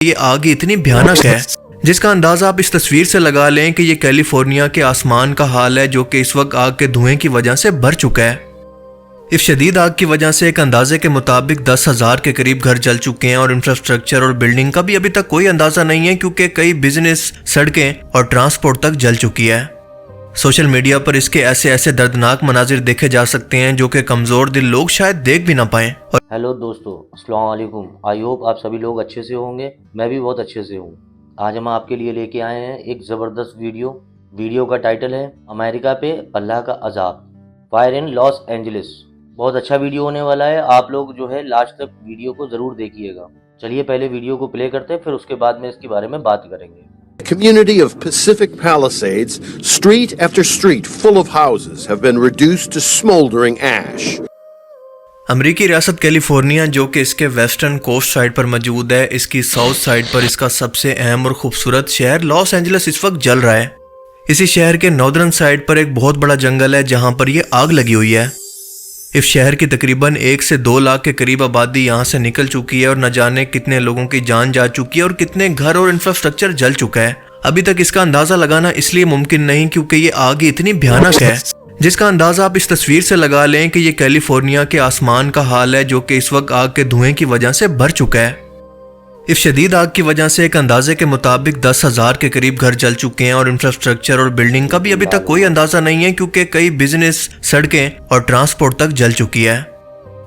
یہ آگ اتنی بھیانک ہے جس کا اندازہ آپ اس تصویر سے لگا لیں کہ یہ کیلیفورنیا کے آسمان کا حال ہے جو کہ اس وقت آگ کے دھوئیں کی وجہ سے بھر چکا ہے۔ اس شدید آگ کی وجہ سے ایک اندازے کے مطابق 10,000 کے قریب گھر جل چکے ہیں اور انفراسٹرکچر اور بلڈنگ کا بھی ابھی تک کوئی اندازہ نہیں ہے کیونکہ کئی بزنس، سڑکیں اور ٹرانسپورٹ تک جل چکی ہے۔ سوشل میڈیا پر اس کے ایسے دردناک مناظر دیکھے جا سکتے ہیں جو کہ کمزور دل لوگ شاید دیکھ بھی نہ پائیں۔ ہیلو دوستو، السلام علیکم۔ آئی ہوپ آپ سبھی لوگ اچھے سے ہوں گے، میں بھی بہت اچھے سے ہوں۔ آج ہم آپ کے لیے لے کے آئے ہیں ایک زبردست ویڈیو کا ٹائٹل ہے امریکہ پہ اللہ کا عذاب، فائر ان لاس اینجلس۔ بہت اچھا ویڈیو ہونے والا ہے، آپ لوگ جو ہے لاسٹ تک ویڈیو کو ضرور دیکھیے گا۔ چلیے پہلے ویڈیو کو پلے کرتے ہیں، پھر اس کے بعد میں اس کے بارے میں بات کریں گے۔ Community of Pacific Palisades, street after street full of houses have been reduced to smoldering ash. امریکی ریاست کیلیفورنیا جو کہ اس کے ویسٹرن کوسٹ سائڈ پر موجود ہے، اس کی ساؤتھ سائڈ پر اس کا سب سے اہم اور خوبصورت شہر لاس اینجلس اس وقت جل رہا ہے۔ اسی شہر کے ناردرن سائڈ پر ایک بہت بڑا جنگل ہے جہاں پر یہ آگ لگی ہوئی ہے۔ اس شہر کی تقریباً 1 سے 2 لاکھ کے قریب آبادی یہاں سے نکل چکی ہے اور نہ جانے کتنے لوگوں کی جان جا چکی ہے اور کتنے گھر اور انفراسٹرکچر جل چکا ہے۔ ابھی تک اس کا اندازہ لگانا اس لیے ممکن نہیں کیونکہ یہ آگ اتنی بھیانک ہے جس کا اندازہ آپ اس تصویر سے لگا لیں کہ یہ کیلیفورنیا کے آسمان کا حال ہے جو کہ اس وقت آگ کے دھوئیں کی وجہ سے بھر چکا ہے۔ اس شدید آگ کی وجہ سے ایک اندازے کے مطابق 10,000 کے قریب گھر جل چکے ہیں اور انفراسٹرکچر اور بلڈنگ کا بھی ابھی تک کوئی اندازہ نہیں ہے کیونکہ کئی بزنس، سڑکیں اور ٹرانسپورٹ تک جل چکی ہے۔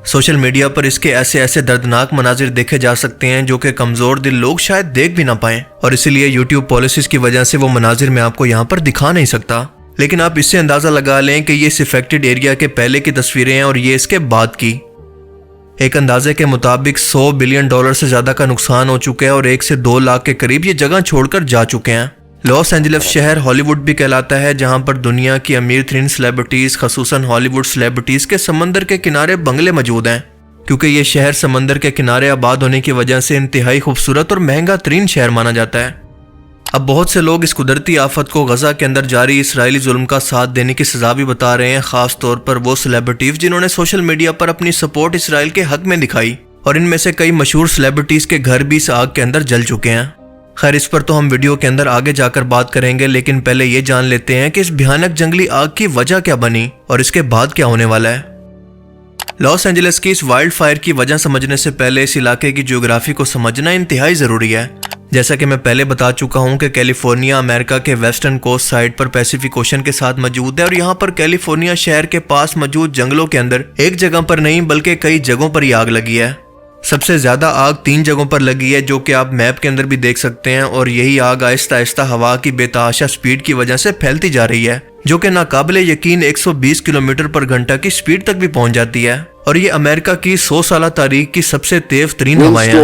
سوشل میڈیا پر اس کے ایسے دردناک مناظر دیکھے جا سکتے ہیں جو کہ کمزور دل لوگ شاید دیکھ بھی نہ پائیں، اور اسی لیے یوٹیوب پالیسیز کی وجہ سے وہ مناظر میں آپ کو یہاں پر دکھا نہیں سکتا، لیکن آپ اس سے اندازہ لگا لیں کہ یہ اس افیکٹڈ ایریا کے پہلے کی تصویریں ہیں اور یہ اس کے بعد کی۔ ایک اندازے کے مطابق $100 بلین سے زیادہ کا نقصان ہو چکا ہے اور 1 سے 2 لاکھ کے قریب یہ جگہ چھوڑ کر جا چکے ہیں۔ لاس اینجلس شہر ہالی ووڈ بھی کہلاتا ہے جہاں پر دنیا کی امیر ترین سیلیبریٹیز، خصوصاً ہالی ووڈ سیلیبریٹیز کے سمندر کے کنارے بنگلے موجود ہیں، کیونکہ یہ شہر سمندر کے کنارے آباد ہونے کی وجہ سے انتہائی خوبصورت اور مہنگا ترین شہر مانا جاتا ہے۔ اب بہت سے لوگ اس قدرتی آفت کو غزہ کے اندر جاری اسرائیلی ظلم کا ساتھ دینے کی سزا بھی بتا رہے ہیں، خاص طور پر وہ سیلیبریٹیز جنہوں نے سوشل میڈیا پر اپنی سپورٹ اسرائیل کے حق میں دکھائی، اور ان میں سے کئی مشہور سیلیبریٹیز کے گھر بھی اس آگ کے اندر جل چکے ہیں۔ خیر، اس پر تو ہم ویڈیو کے اندر آگے جا کر بات کریں گے، لیکن پہلے یہ جان لیتے ہیں کہ اس بھیانک جنگلی آگ کی وجہ کیا بنی اور اس کے بعد کیا ہونے والا ہے۔ لاس اینجلس کی اس وائلڈ فائر کی وجہ سمجھنے سے پہلے اس علاقے کی جغرافی کو سمجھنا انتہائی ضروری ہے۔ جیسا کہ میں پہلے بتا چکا ہوں کہ کیلیفورنیا امریکہ کے ویسٹرن کوسٹ سائڈ پر پیسیفک اوشن کے ساتھ موجود ہے، اور یہاں پر کیلیفورنیا شہر کے پاس موجود جنگلوں کے اندر ایک جگہ پر نہیں بلکہ کئی جگہوں پر یہ آگ لگی ہے۔ سب سے زیادہ آگ 3 جگہوں پر لگی ہے جو کہ آپ میپ کے اندر بھی دیکھ سکتے ہیں، اور یہی آگ آہستہ آہستہ ہوا کی بے تحاشا سپیڈ کی وجہ سے پھیلتی جا رہی ہے جو کہ ناقابل یقین 120 کلومیٹر پر گھنٹہ کی سپیڈ تک بھی پہنچ جاتی ہے، اور یہ امریکہ کی 100 سالہ تاریخ کی سب سے تیز ترین ہوائیں ہیں۔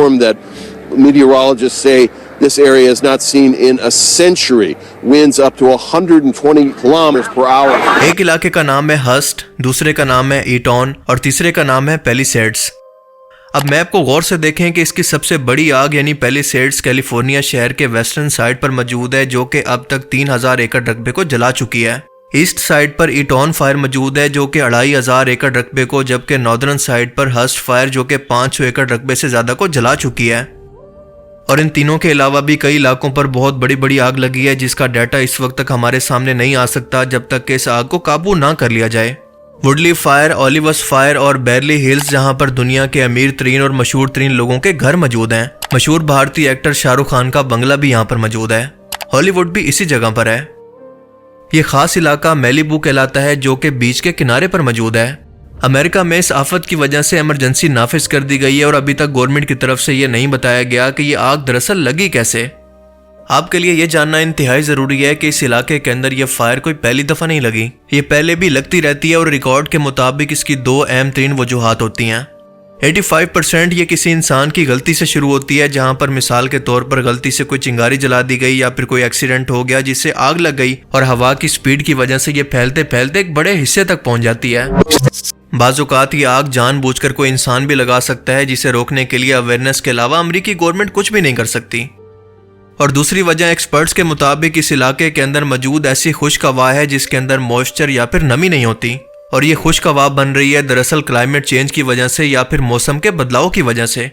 Meteorologists say this area is not seen in a century. Winds up to 120 km/h. ایک علاقے کا نام ہے ہسٹ، دوسرے کا نام ہے ایٹون اور تیسرے کا نام ہے پیلیسیڈز۔ اب میپ کو غور سے دیکھیں کہ اس کی سب سے بڑی آگ یعنی پیلیسیڈز کیلیفورنیا شہر کے ویسٹرن سائڈ پر موجود ہے جو کہ اب تک 3,000 ایکڑ رقبے کو جلا چکی ہے۔ ایسٹ سائڈ پر ایٹون فائر موجود ہے جو کہ 2,500 ایکڑ رقبے کو، جبکہ ناردرن سائڈ پر ہسٹ فائر جو کہ 500 ایکڑ رقبے سے زیادہ کو جلا چکی ہے۔ اور ان تینوں کے علاوہ بھی کئی علاقوں پر بہت بڑی آگ لگی ہے جس کا ڈیٹا اس وقت تک ہمارے سامنے نہیں آ سکتا جب تک کہ اس آگ کو قابو نہ کر لیا جائے۔ وڈلی فائر، اولیوس فائر اور بیرلی ہلز جہاں پر دنیا کے امیر ترین اور مشہور ترین لوگوں کے گھر موجود ہیں۔ مشہور بھارتی ایکٹر شاہ رخ خان کا بنگلہ بھی یہاں پر موجود ہے۔ ہالی ووڈ بھی اسی جگہ پر ہے۔ یہ خاص علاقہ میلیبو کہلاتا ہے جو کہ بیچ کے کنارے پر موجود ہے۔ امریکہ میں اس آفت کی وجہ سے ایمرجنسی نافذ کر دی گئی ہے اور ابھی تک گورنمنٹ کی طرف سے یہ نہیں بتایا گیا کہ یہ آگ دراصل لگی کیسے۔ آپ کے لیے یہ جاننا انتہائی ضروری ہے کہ اس علاقے کے اندر یہ فائر کوئی پہلی دفعہ نہیں لگی، یہ پہلے بھی لگتی رہتی ہے، اور ریکارڈ کے مطابق اس کی 2 اہم ترین وجوہات ہوتی ہیں۔ 85% یہ کسی انسان کی غلطی سے شروع ہوتی ہے، جہاں پر مثال کے طور پر غلطی سے کوئی چنگاری جلا دی گئی یا پھر کوئی ایکسیڈنٹ ہو گیا جس سے آگ لگ گئی، اور ہوا کی سپیڈ کی وجہ سے یہ پھیلتے پھیلتے ایک بڑے حصے تک پہنچ جاتی ہے۔ بعض اوقات یہ آگ جان بوجھ کر کوئی انسان بھی لگا سکتا ہے، جسے روکنے کے لیے اویئرنیس کے علاوہ امریکی گورنمنٹ کچھ بھی نہیں کر سکتی۔ اور دوسری وجہ ایکسپرٹس کے مطابق اس علاقے کے اندر موجود ایسی خشک ہوا ہے جس کے اندر موئسچر یا پھر نمی نہیں ہوتی، اور یہ خشک ہوا بن رہی ہے دراصل کلائمیٹ چینج کی وجہ سے یا پھر موسم کے بدلاؤ کی وجہ سے۔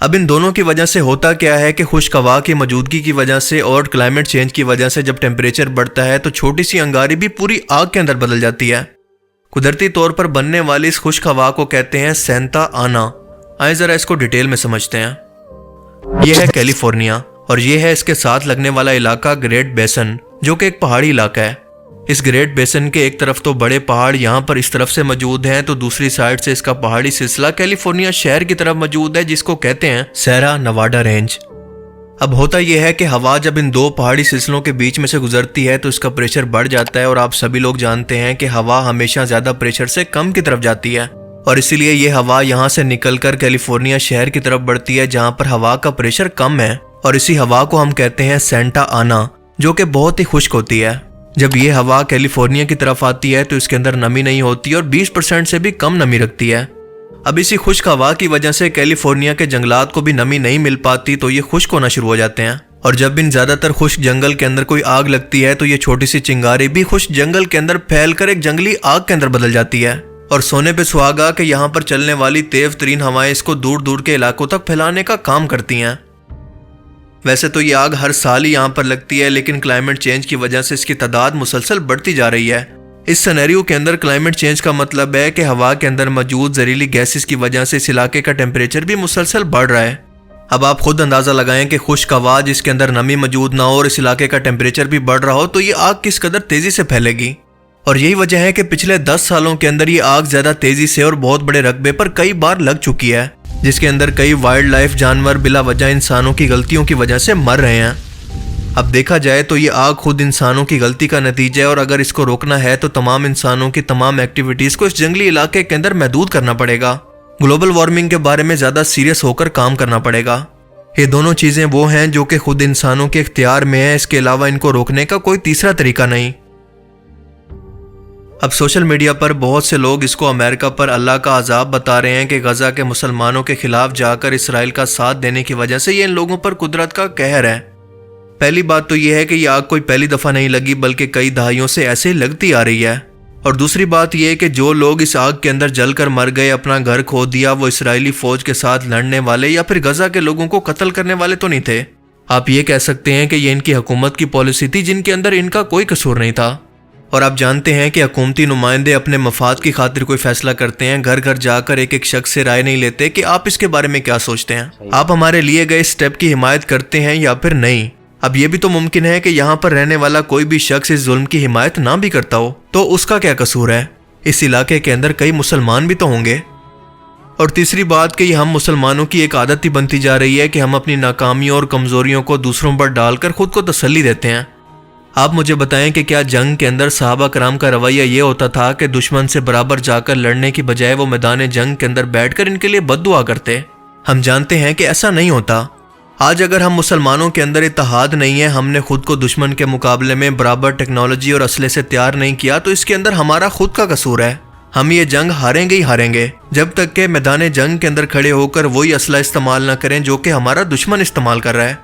اب ان دونوں کی وجہ سے ہوتا کیا ہے کہ خشک ہوا کی موجودگی کی وجہ سے اور کلائمیٹ چینج کی وجہ سے جب ٹیمپریچر بڑھتا ہے تو چھوٹی سی انگاری بھی پوری آگ کے اندر بدل جاتی ہے۔ قدرتی طور پر بننے والی اس خشک ہوا کو کہتے ہیں سینتا آنا۔ آئیں ذرا اس کو ڈیٹیل میں سمجھتے ہیں۔ یہ ہے کیلیفورنیا اور یہ ہے اس کے ساتھ لگنے والا علاقہ گریٹ بیسن، جو کہ ایک پہاڑی علاقہ ہے۔ اس گریٹ بیسن کے ایک طرف تو بڑے پہاڑ یہاں پر اس طرف سے موجود ہیں تو دوسری سائڈ سے اس کا پہاڑی سلسلہ کیلیفورنیا شہر کی طرف موجود ہے جس کو کہتے ہیں سیرا نواڈا رینج۔ اب ہوتا یہ ہے کہ ہوا جب ان دو پہاڑی سلسلوں کے بیچ میں سے گزرتی ہے تو اس کا پریشر بڑھ جاتا ہے اور آپ سبھی لوگ جانتے ہیں کہ ہوا ہمیشہ زیادہ پریشر سے کم کی طرف جاتی ہے اور اسی لیے یہ ہوا یہاں سے نکل کر کیلیفورنیا شہر کی طرف بڑھتی ہے جہاں پر ہوا کا پریشر کم ہے اور اسی ہوا کو ہم کہتے ہیں سینٹا آنا، جو کہ بہت ہی خشک ہوتی ہے۔ جب یہ ہوا کیلیفورنیا کی طرف آتی ہے تو اس کے اندر نمی نہیں ہوتی اور 20% سے بھی کم نمی رکھتی ہے۔ اب اسی خشک ہوا کی وجہ سے کیلیفورنیا کے جنگلات کو بھی نمی نہیں مل پاتی تو یہ خشک ہونا شروع ہو جاتے ہیں، اور جب ان زیادہ تر خشک جنگل کے اندر کوئی آگ لگتی ہے تو یہ چھوٹی سی چنگاری بھی خشک جنگل کے اندر پھیل کر ایک جنگلی آگ کے اندر بدل جاتی ہے، اور سونے پہ سہاگا کہ یہاں پر چلنے والی تیز ترین ہوائیں اس کو دور دور کے علاقوں تک پھیلانے کا کام کرتی ہیں۔ ویسے تو یہ آگ ہر سال ہی یہاں پر لگتی ہے لیکن کلائمیٹ چینج کی وجہ سے اس کی تعداد مسلسل بڑھتی جا رہی ہے۔ اس سینیریو کے اندر کلائمیٹ چینج کا مطلب ہے کہ ہوا کے اندر موجود زہریلی گیسز کی وجہ سے اس علاقے کا ٹیمپریچر بھی مسلسل بڑھ رہا ہے۔ اب آپ خود اندازہ لگائیں کہ خشک ہوا جس کے اندر نمی موجود نہ ہو اور اس علاقے کا ٹیمپریچر بھی بڑھ رہا ہو تو یہ آگ کس قدر تیزی سے پھیلے گی، اور یہی وجہ ہے کہ پچھلے 10 سالوں کے اندر یہ آگ زیادہ تیزی سے اور بہت بڑے رقبے پر کئی بار لگ چکی ہے، جس کے اندر کئی وائلڈ لائف جانور بلا وجہ انسانوں کی غلطیوں کی وجہ سے مر رہے ہیں۔ اب دیکھا جائے تو یہ آگ خود انسانوں کی غلطی کا نتیجہ ہے اور اگر اس کو روکنا ہے تو تمام انسانوں کی تمام ایکٹیویٹیز کو اس جنگلی علاقے کے اندر محدود کرنا پڑے گا۔ گلوبل وارمنگ کے بارے میں زیادہ سیریس ہو کر کام کرنا پڑے گا۔ یہ دونوں چیزیں وہ ہیں جو کہ خود انسانوں کے اختیار میں ہیں، اس کے علاوہ ان کو روکنے کا کوئی تیسرا طریقہ نہیں۔ اب سوشل میڈیا پر بہت سے لوگ اس کو امریکہ پر اللہ کا عذاب بتا رہے ہیں کہ غزہ کے مسلمانوں کے خلاف جا کر اسرائیل کا ساتھ دینے کی وجہ سے یہ ان لوگوں پر قدرت کا قہر ہے۔ پہلی بات تو یہ ہے کہ یہ آگ کوئی پہلی دفعہ نہیں لگی بلکہ کئی دہائیوں سے ایسے لگتی آ رہی ہے، اور دوسری بات یہ ہے کہ جو لوگ اس آگ کے اندر جل کر مر گئے، اپنا گھر کھو دیا، وہ اسرائیلی فوج کے ساتھ لڑنے والے یا پھر غزہ کے لوگوں کو قتل کرنے والے تو نہیں تھے۔ آپ یہ کہہ سکتے ہیں کہ یہ ان کی حکومت کی پالیسی تھی جن کے اندر ان کا کوئی قصور نہیں تھا، اور آپ جانتے ہیں کہ حکومتی نمائندے اپنے مفاد کی خاطر کوئی فیصلہ کرتے ہیں، گھر گھر جا کر ایک ایک شخص سے رائے نہیں لیتے کہ آپ اس کے بارے میں کیا سوچتے ہیں، آپ ہمارے لیے گئے سٹیپ کی حمایت کرتے ہیں یا پھر نہیں۔ اب یہ بھی تو ممکن ہے کہ یہاں پر رہنے والا کوئی بھی شخص اس ظلم کی حمایت نہ بھی کرتا ہو، تو اس کا کیا قصور ہے؟ اس علاقے کے اندر کئی مسلمان بھی تو ہوں گے۔ اور تیسری بات کہ یہ ہم مسلمانوں کی ایک عادت ہی بنتی جا رہی ہے کہ ہم اپنی ناکامیوں اور کمزوریوں کو دوسروں پر ڈال کر خود کو تسلی دیتے ہیں۔ آپ مجھے بتائیں کہ کیا جنگ کے اندر صحابہ کرام کا رویہ یہ ہوتا تھا کہ دشمن سے برابر جا کر لڑنے کی بجائے وہ میدان جنگ کے اندر بیٹھ کر ان کے لیے بد دعا کرتے؟ ہم جانتے ہیں کہ ایسا نہیں ہوتا۔ آج اگر ہم مسلمانوں کے اندر اتحاد نہیں ہے، ہم نے خود کو دشمن کے مقابلے میں برابر ٹیکنالوجی اور اسلحے سے تیار نہیں کیا، تو اس کے اندر ہمارا خود کا قصور ہے۔ ہم یہ جنگ ہاریں گے ہی ہاریں گے جب تک کہ میدان جنگ کے اندر کھڑے ہو کر وہی اسلحہ استعمال نہ کریں جو کہ ہمارا دشمن استعمال کر رہا ہے۔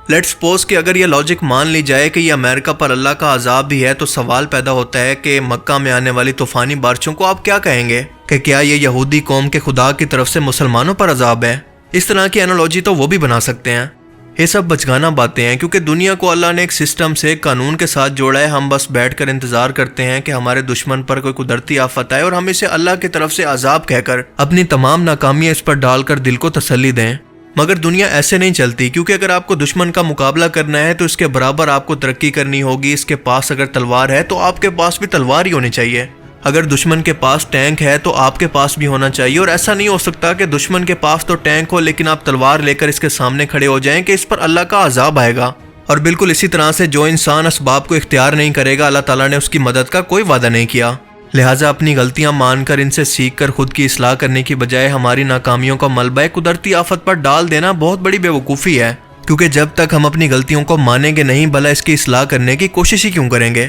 لیٹس سپوز کہ اگر یہ لاجک مان لی جائے کہ یہ امریکہ پر اللہ کا عذاب بھی ہے، تو سوال پیدا ہوتا ہے کہ مکہ میں آنے والی طوفانی بارشوں کو آپ کیا کہیں گے کہ کیا یہ یہودی قوم کے خدا کی طرف سے مسلمانوں پر عذاب ہے؟ اس طرح کی انالوجی تو وہ بھی بنا سکتے ہیں۔ یہ سب بچگانہ باتیں ہیں کیونکہ دنیا کو اللہ نے ایک سسٹم سے، قانون کے ساتھ جوڑا ہے۔ ہم بس بیٹھ کر انتظار کرتے ہیں کہ ہمارے دشمن پر کوئی قدرتی آفت آئے اور ہم اسے اللہ کی طرف سے عذاب کہہ کر اپنی تمام ناکامیاں اس پر ڈال کر دل کو تسلی دیں۔ مگر دنیا ایسے نہیں چلتی، کیونکہ اگر آپ کو دشمن کا مقابلہ کرنا ہے تو اس کے برابر آپ کو ترقی کرنی ہوگی۔ اس کے پاس اگر تلوار ہے تو آپ کے پاس بھی تلوار ہی ہونی چاہیے، اگر دشمن کے پاس ٹینک ہے تو آپ کے پاس بھی ہونا چاہیے، اور ایسا نہیں ہو سکتا کہ دشمن کے پاس تو ٹینک ہو لیکن آپ تلوار لے کر اس کے سامنے کھڑے ہو جائیں کہ اس پر اللہ کا عذاب آئے گا۔ اور بالکل اسی طرح سے جو انسان اسباب کو اختیار نہیں کرے گا، اللہ تعالیٰ نے اس کی مدد کا کوئی وعدہ نہیں کیا۔ لہٰذا اپنی غلطیاں مان کر ان سے سیکھ کر خود کی اصلاح کرنے کی بجائے ہماری ناکامیوں کا ملبہ قدرتی آفت پر ڈال دینا بہت بڑی بے وقوفی ہے، کیونکہ جب تک ہم اپنی غلطیوں کو مانیں گے نہیں، بھلا اس کی اصلاح کرنے کی کوشش ہی کیوں کریں گے؟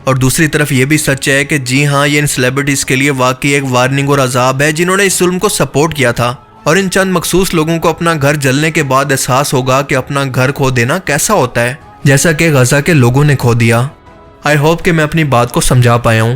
اور دوسری طرف یہ بھی سچ ہے کہ جی ہاں، یہ ان سیلیبریٹیز کے لیے واقعی ایک وارننگ اور عذاب ہے جنہوں نے اس ظلم کو سپورٹ کیا تھا، اور ان چند مخصوص لوگوں کو اپنا گھر جلنے کے بعد احساس ہوگا کہ اپنا گھر کھو دینا کیسا ہوتا ہے، جیسا کہ غزہ کے لوگوں نے کھو دیا۔ آئی ہوپ کہ میں اپنی بات کو سمجھا پایا ہوں۔